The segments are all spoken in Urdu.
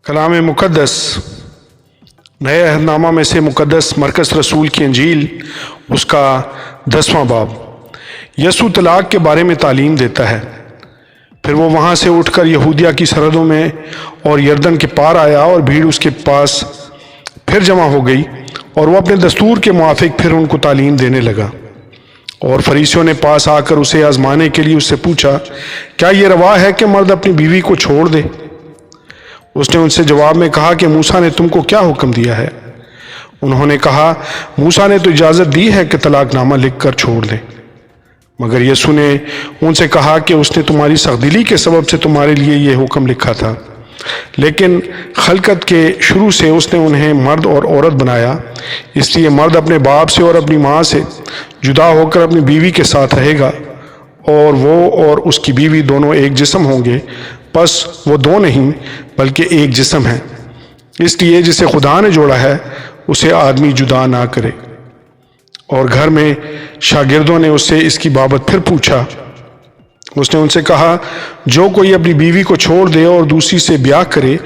کلام مقدس نئے عہد نامہ میں سے مقدس مرکز رسول کی انجیل اس کا 10واں باب یسوع طلاق کے بارے میں تعلیم دیتا ہے۔ پھر وہ وہاں سے اٹھ کر یہودیہ کی سرحدوں میں اور یردن کے پار آیا اور بھیڑ اس کے پاس پھر جمع ہو گئی اور وہ اپنے دستور کے موافق پھر ان کو تعلیم دینے لگا۔ اور فریسیوں نے پاس آ کر اسے آزمانے کے لیے اس سے پوچھا، کیا یہ روا ہے کہ مرد اپنی بیوی کو چھوڑ دے؟ اس نے ان سے جواب میں کہا کہ موسیٰ نے تم کو کیا حکم دیا ہے؟ انہوں نے کہا، موسیٰ نے تو اجازت دی ہے کہ طلاق نامہ لکھ کر چھوڑ دیں۔ مگر یسوع نے ان سے کہا کہ اس نے تمہاری سخت دلی کے سبب سے تمہارے لیے یہ حکم لکھا تھا، لیکن خلقت کے شروع سے اس نے انہیں مرد اور عورت بنایا، اس لیے مرد اپنے باپ سے اور اپنی ماں سے جدا ہو کر اپنی بیوی کے ساتھ رہے گا، اور وہ اور اس کی بیوی دونوں ایک جسم ہوں گے۔ پس وہ دو نہیں بلکہ ایک جسم ہے۔ اس لیے جسے خدا نے جوڑا ہے اسے آدمی جدا نہ کرے۔ اور گھر میں شاگردوں نے اس سے اس کی بابت پھر پوچھا۔ اس نے ان سے کہا، جو کوئی اپنی بیوی کو چھوڑ دے اور دوسری سے بیاہ کرے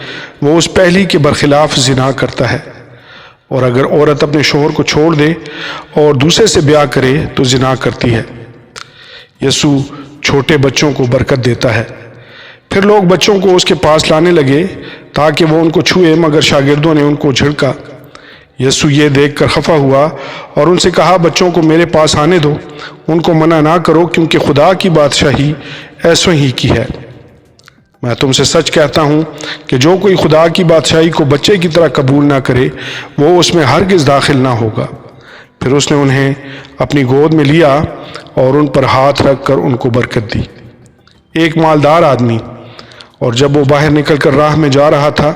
وہ اس پہلی کے برخلاف زنا کرتا ہے، اور اگر عورت اپنے شوہر کو چھوڑ دے اور دوسرے سے بیاہ کرے تو زنا کرتی ہے۔ یسوع چھوٹے بچوں کو برکت دیتا ہے۔ پھر لوگ بچوں کو اس کے پاس لانے لگے تاکہ وہ ان کو چھوئے، مگر شاگردوں نے ان کو جھڑکا۔ یسوع یہ دیکھ کر خفا ہوا اور ان سے کہا، بچوں کو میرے پاس آنے دو، ان کو منع نہ کرو، کیونکہ خدا کی بادشاہی ایسوں ہی کی ہے۔ میں تم سے سچ کہتا ہوں کہ جو کوئی خدا کی بادشاہی کو بچے کی طرح قبول نہ کرے وہ اس میں ہرگز داخل نہ ہوگا۔ پھر اس نے انہیں اپنی گود میں لیا اور ان پر ہاتھ رکھ کر ان کو برکت دی۔ ایک مالدار آدمی، اور جب وہ باہر نکل کر راہ میں جا رہا تھا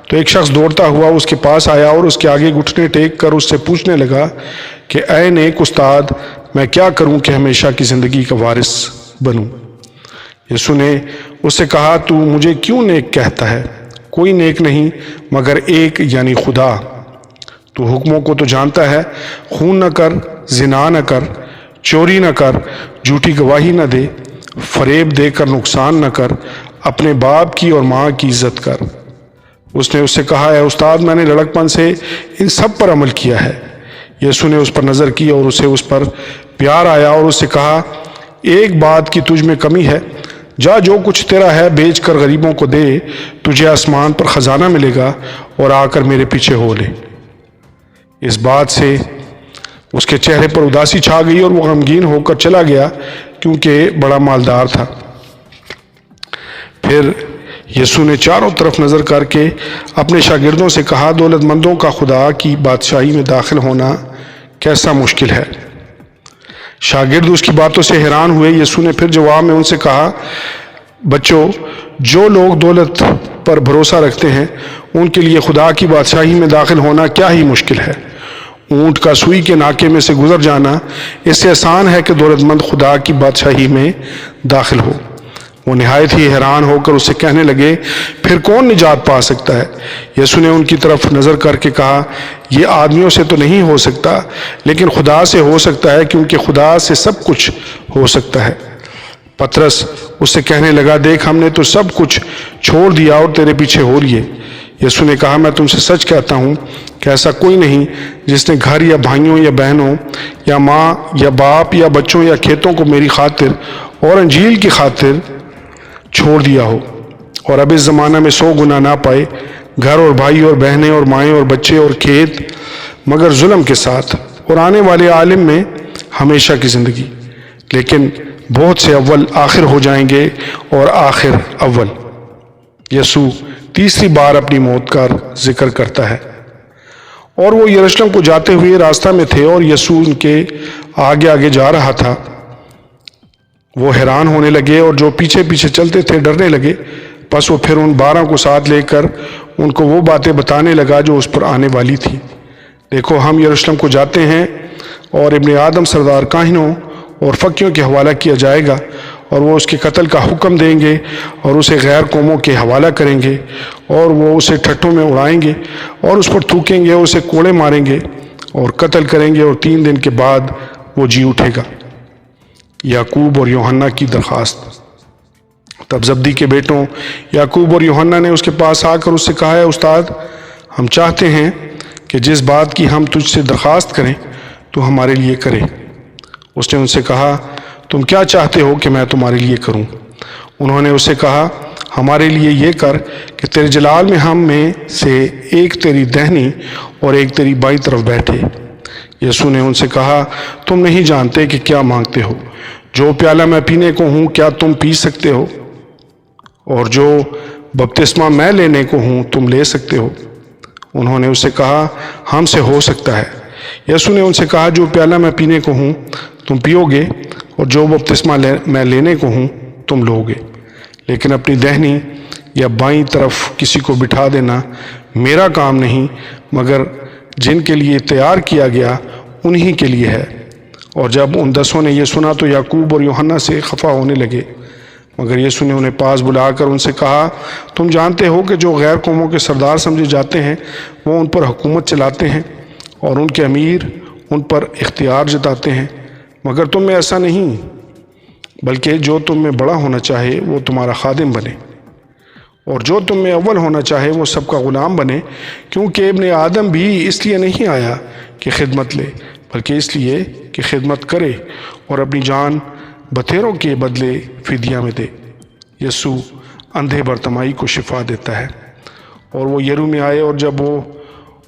تو ایک شخص دوڑتا ہوا اس کے پاس آیا اور اس کے آگے گھٹنے ٹیک کر اس سے پوچھنے لگا کہ اے نیک استاد، میں کیا کروں کہ ہمیشہ کی زندگی کا وارث بنوں؟ یسوع نے اس سے کہا، تو مجھے کیوں نیک کہتا ہے؟ کوئی نیک نہیں مگر ایک، یعنی خدا۔ تو حکموں کو تو جانتا ہے، خون نہ کر، زنا نہ کر، چوری نہ کر، جھوٹی گواہی نہ دے، فریب دے کر نقصان نہ کر، اپنے باپ کی اور ماں کی عزت کر۔ اس نے اس سے کہا، اے استاد، میں نے لڑکپن سے ان سب پر عمل کیا ہے۔ یسوع نے اس پر نظر کی اور اسے اس پر پیار آیا اور اس سے کہا، ایک بات کی تجھ میں کمی ہے، جا جو کچھ تیرا ہے بیچ کر غریبوں کو دے، تجھے آسمان پر خزانہ ملے گا، اور آ کر میرے پیچھے ہو لے۔ اس بات سے اس کے چہرے پر اداسی چھا گئی اور وہ غمگین ہو کر چلا گیا، کیونکہ بڑا مالدار تھا۔ پھر یسوع نے چاروں طرف نظر کر کے اپنے شاگردوں سے کہا، دولت مندوں کا خدا کی بادشاہی میں داخل ہونا کیسا مشکل ہے۔ شاگرد اس کی باتوں سے حیران ہوئے۔ یسوع نے پھر جواب میں ان سے کہا، بچوں، جو لوگ دولت پر بھروسہ رکھتے ہیں ان کے لیے خدا کی بادشاہی میں داخل ہونا کیا ہی مشکل ہے۔ اونٹ کا سوئی کے ناکے میں سے گزر جانا اس سے آسان ہے کہ دولت مند خدا کی بادشاہی میں داخل ہو۔ وہ نہایت ہی حیران ہو کر اس سے کہنے لگے، پھر کون نجات پا سکتا ہے؟ یسوع نے ان کی طرف نظر کر کے کہا، یہ آدمیوں سے تو نہیں ہو سکتا لیکن خدا سے ہو سکتا ہے، کیونکہ خدا سے سب کچھ ہو سکتا ہے۔ پطرس اس سے کہنے لگا، دیکھ، ہم نے تو سب کچھ چھوڑ دیا اور تیرے پیچھے ہو لیے۔ یسوع نے کہا، میں تم سے سچ کہتا ہوں کہ ایسا کوئی نہیں جس نے گھر یا بھائیوں یا بہنوں یا ماں یا باپ یا بچوں یا کھیتوں کو میری خاطر اور انجیل کی خاطر چھوڑ دیا ہو اور اب اس زمانہ میں 100 گنا نہ پائے، گھر اور بھائی اور بہنیں اور مائیں اور بچے اور کھیت، مگر ظلم کے ساتھ اور آنے والے عالم میں ہمیشہ کی زندگی۔ لیکن بہت سے اول آخر ہو جائیں گے اور آخر اول۔ یسوع تیسری بار اپنی موت کا ذکر کرتا ہے۔ اور وہ یروشلم کو جاتے ہوئے راستہ میں تھے اور یسوع ان کے آگے آگے جا رہا تھا۔ وہ حیران ہونے لگے اور جو پیچھے پیچھے چلتے تھے ڈرنے لگے۔ پس وہ پھر ان 12 کو ساتھ لے کر ان کو وہ باتیں بتانے لگا جو اس پر آنے والی تھی۔ دیکھو، ہم یروشلم کو جاتے ہیں اور ابن آدم سردار کاہنوں اور فقیوں کے حوالہ کیا جائے گا، اور وہ اس کے قتل کا حکم دیں گے اور اسے غیر قوموں کے حوالہ کریں گے، اور وہ اسے ٹھٹھوں میں اڑائیں گے اور اس پر تھوکیں گے، اسے کوڑے ماریں گے اور قتل کریں گے، اور 3 دن کے بعد وہ جی اٹھے گا۔ یعقوب اور یوحنا کی درخواست۔ تب زبدی کے بیٹوں یعقوب اور یوحنا نے اس کے پاس آ کر اس سے کہا، ہے استاد، ہم چاہتے ہیں کہ جس بات کی ہم تجھ سے درخواست کریں تو ہمارے لیے کرے۔ اس نے ان سے کہا، تم کیا چاہتے ہو کہ میں تمہارے لیے کروں؟ انہوں نے اس سے کہا، ہمارے لیے یہ کر کہ تیرے جلال میں ہم میں سے ایک تیری دہنی اور ایک تیری بائیں طرف بیٹھے۔ یسوع نے ان سے کہا، تم نہیں جانتے کہ کیا مانگتے ہو۔ جو پیالہ میں پینے کو ہوں کیا تم پی سکتے ہو؟ اور جو بپتسمہ میں لینے کو ہوں تم لے سکتے ہو؟ انہوں نے اس سے کہا، ہم سے ہو سکتا ہے۔ یسوع نے ان سے کہا، جو پیالہ میں پینے کو ہوں تم پیو گے، اور جو بپتسمہ میں لینے کو ہوں تم لو گے، لیکن اپنی دہنی یا بائیں طرف کسی کو بٹھا دینا میرا کام نہیں، مگر جن کے لیے تیار کیا گیا انہی کے لیے ہے۔ اور جب ان 10 نے یہ سنا تو یعقوب اور یوحنا سے خفا ہونے لگے، مگر یسوع نے انہیں پاس بلا کر ان سے کہا، تم جانتے ہو کہ جو غیر قوموں کے سردار سمجھے جاتے ہیں وہ ان پر حکومت چلاتے ہیں، اور ان کے امیر ان پر اختیار جتاتے ہیں، مگر تم میں ایسا نہیں، بلکہ جو تم میں بڑا ہونا چاہے وہ تمہارا خادم بنے، اور جو تم میں اول ہونا چاہے وہ سب کا غلام بنے، کیونکہ ابن آدم بھی اس لیے نہیں آیا کہ خدمت لے، بلکہ اس لیے کہ خدمت کرے اور اپنی جان بتھیروں کے بدلے فدیہ میں دے۔ یسوع اندھے برتمائی کو شفا دیتا ہے۔ اور وہ یرو میں آئے، اور جب وہ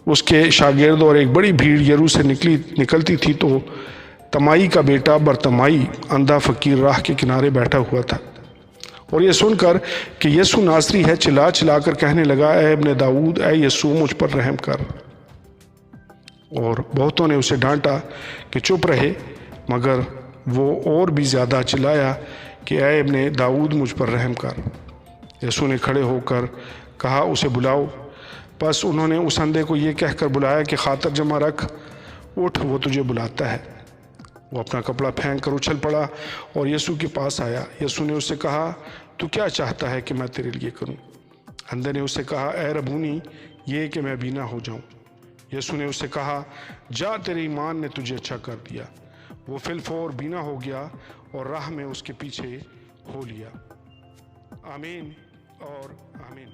اس کے شاگرد اور ایک بڑی بھیڑ یرو سے نکلتی تھی تو تمائی کا بیٹا برتمائی اندھا فقیر راہ کے کنارے بیٹھا ہوا تھا، اور یہ سن کر کہ یسوع ناصری ہے چلا چلا کر کہنے لگا، اے ابن داؤد، اے یسوع مجھ پر رحم کر۔ اور بہتوں نے اسے ڈانٹا کہ چپ رہے، مگر وہ اور بھی زیادہ چلایا کہ اے ابن داؤد مجھ پر رحم کر۔ یسوع نے کھڑے ہو کر کہا، اسے بلاؤ۔ پس انہوں نے اس اندھے کو یہ کہہ کر بلایا کہ خاطر جمع رکھ، اٹھ، وہ تجھے بلاتا ہے۔ وہ اپنا کپڑا پھینک کر اچھل پڑا اور یسوع کے پاس آیا۔ یسوع نے اس سے کہا، تو کیا چاہتا ہے کہ میں تیرے لیے کروں؟ اندھے نے اس سے کہا، اے ربونی، یہ کہ میں بینا ہو جاؤں۔ یسوع نے اس سے کہا، جا، تیرے ایمان نے تجھے اچھا کر دیا۔ وہ فی الفور بینا ہو گیا اور راہ میں اس کے پیچھے ہو لیا۔ آمین اور آمین۔